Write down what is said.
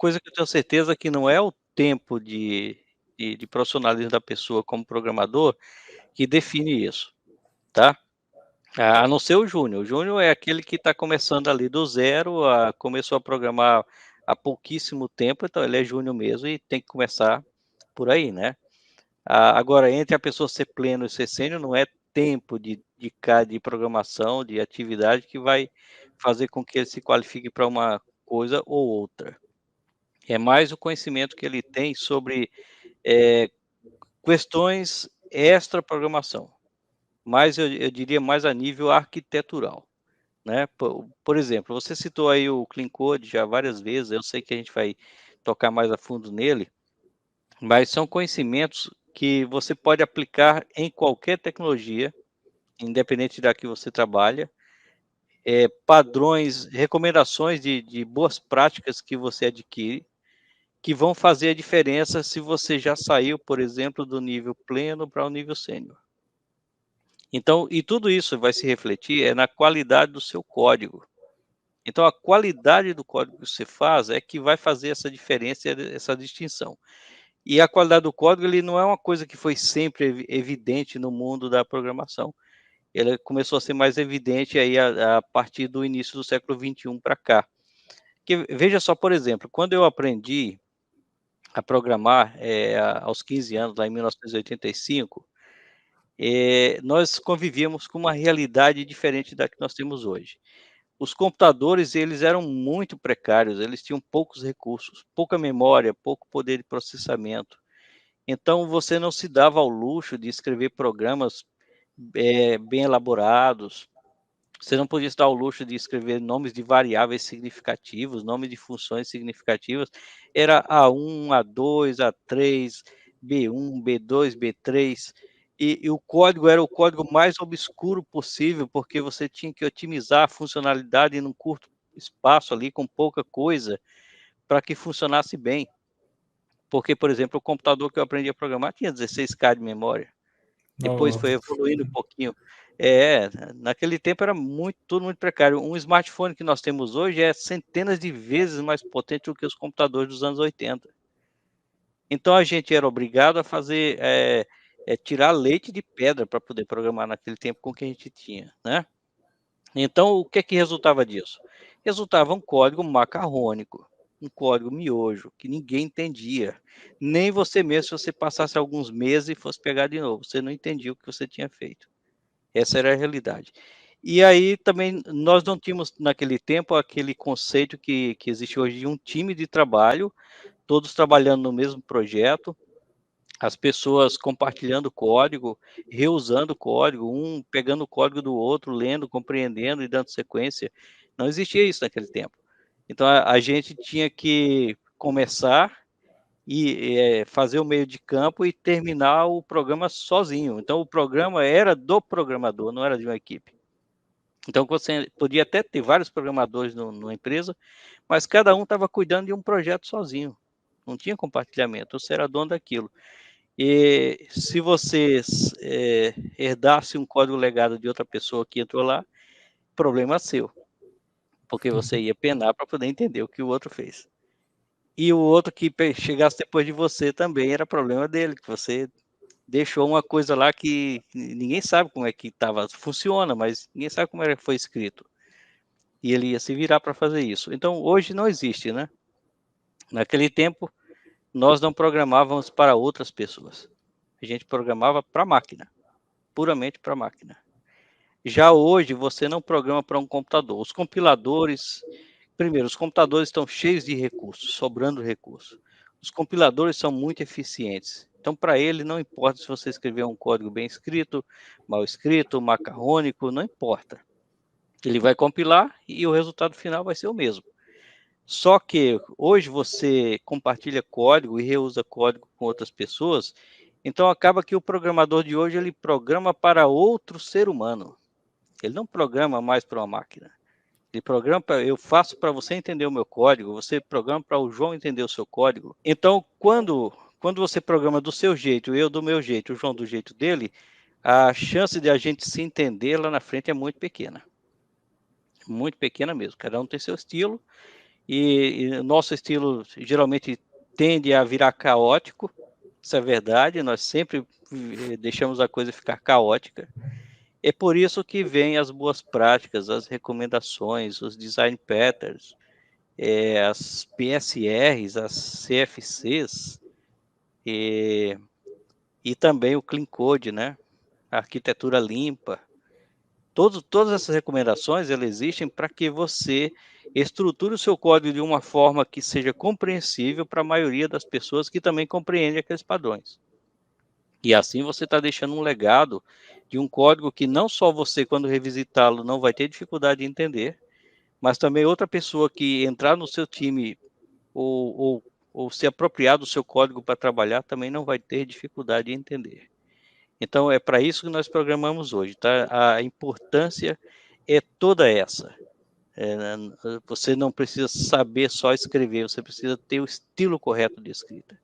coisa que eu tenho certeza que não é o tempo de profissionalismo da pessoa como programador que define isso, tá. A não ser o júnior é aquele que está começando ali do zero, começou a programar há pouquíssimo tempo, então ele é júnior mesmo e tem que começar por aí, né. Agora entre a pessoa ser pleno e ser sênior não é tempo de programação, de atividade que vai fazer com que ele se qualifique para uma coisa ou outra. É mais o conhecimento que ele tem sobre, eh, questões extra programação, mas eu diria mais a nível arquitetural, né. Por exemplo, você citou aí o Clean Code já várias vezes, eu sei que a gente vai tocar mais a fundo nele, mas são conhecimentos que você pode aplicar em qualquer tecnologia, independente da que você trabalha, padrões, recomendações de boas práticas que você adquire, que vão fazer a diferença se você já saiu, por exemplo, do nível pleno para o nível sênior. Então e tudo isso vai se refletir, na qualidade do seu código. Então a qualidade do código que você faz é que vai fazer essa diferença e essa distinção. E a qualidade do código, ele não é uma coisa que foi sempre evidente no mundo da programação. Ele começou a ser mais evidente aí a partir do início do século XXI para cá. Que veja só, por exemplo, quando eu aprendi a programar, aos 15 anos, lá em 1985, nós convivíamos com uma realidade diferente da que nós temos hoje. Os computadores, eles eram muito precários, eles tinham poucos recursos, pouca memória, pouco poder de processamento. Então você não se dava ao luxo de escrever programas, bem elaborados, você não podia se dar ao luxo de escrever nomes de variáveis significativos, nomes de funções significativas, era A1, A2, A3, B1, B2, B3, e o código era o código mais obscuro possível, porque você tinha que otimizar a funcionalidade num curto espaço ali, com pouca coisa, para que funcionasse bem. Porque, por exemplo, o computador que eu aprendi a programar tinha 16K de memória. Depois foi Nossa. evoluindo um pouquinho. Naquele tempo era tudo muito precário. Um smartphone que nós temos hoje é centenas de vezes mais potente do que os computadores dos anos 80. Então a gente era obrigado a fazer, tirar leite de pedra para poder programar naquele tempo com o que a gente tinha, né. Então o que é que resultava disso? Resultava um código macarrônico, um código miojo, que ninguém entendia. Nem você mesmo, se você passasse alguns meses e fosse pegar de novo, você não entendia o que você tinha feito. Essa era a realidade. E aí também nós não tínhamos naquele tempo aquele conceito que existe hoje de um time de trabalho, todos trabalhando no mesmo projeto, as pessoas compartilhando código, reusando código, um pegando o código do outro, lendo, compreendendo e dando sequência. Não existia isso naquele tempo. Então a gente tinha que começar e, fazer o meio de campo e terminar o programa sozinho. Então o programa era do programador, não era de uma equipe. Então você podia até ter vários programadores numa empresa, mas cada um estava cuidando de um projeto sozinho, não tinha compartilhamento, você era dono daquilo. E se você herdasse um código legado de outra pessoa que entrou lá, problema seu, porque você ia penar para poder entender o que o outro fez. E o outro que chegasse depois de você também era problema dele, que você deixou uma coisa lá que ninguém sabe como é que funciona, mas ninguém sabe como foi escrito. E ele ia se virar para fazer isso. Então hoje não existe, né. Naquele tempo, nós não programávamos para outras pessoas, a gente programava para a máquina, puramente para a máquina. Já hoje você não programa para um computador, os compiladores primeiro, os computadores estão cheios de recursos, sobrando recurso. Os compiladores são muito eficientes, então para ele não importa se você escrever um código bem escrito, mal escrito, macarrônico, não importa. Ele vai compilar e o resultado final vai ser o mesmo. Só que hoje você compartilha código e reusa código com outras pessoas, então acaba que o programador de hoje ele programa para outro ser humano. Ele não programa mais para uma máquina. Ele programa para eu faço para você entender o meu código, você programa para o João entender o seu código. Então, quando você programa do seu jeito, eu do meu jeito, o João do jeito dele, a chance de a gente se entender lá na frente é muito pequena mesmo. Cada um tem seu estilo e o nosso estilo geralmente tende a virar caótico, isso é verdade, nós sempre deixamos a coisa ficar caótica. É por isso que vêm as boas práticas, as recomendações, os design patterns, as PSRs, as CFCs, e também o Clean Code, né, a arquitetura limpa. Todas essas recomendações, elas existem para que você estruture o seu código de uma forma que seja compreensível para a maioria das pessoas que também compreendem aqueles padrões. E assim você está deixando um legado de um código que não só você, quando revisitá-lo, não vai ter dificuldade de entender, mas também outra pessoa que entrar no seu time ou, ou, ou se apropriar do seu código para trabalhar também não vai ter dificuldade de entender. Então é para isso que nós programamos hoje, tá? A importância é toda essa. Você não precisa saber só escrever, você precisa ter o estilo correto de escrita.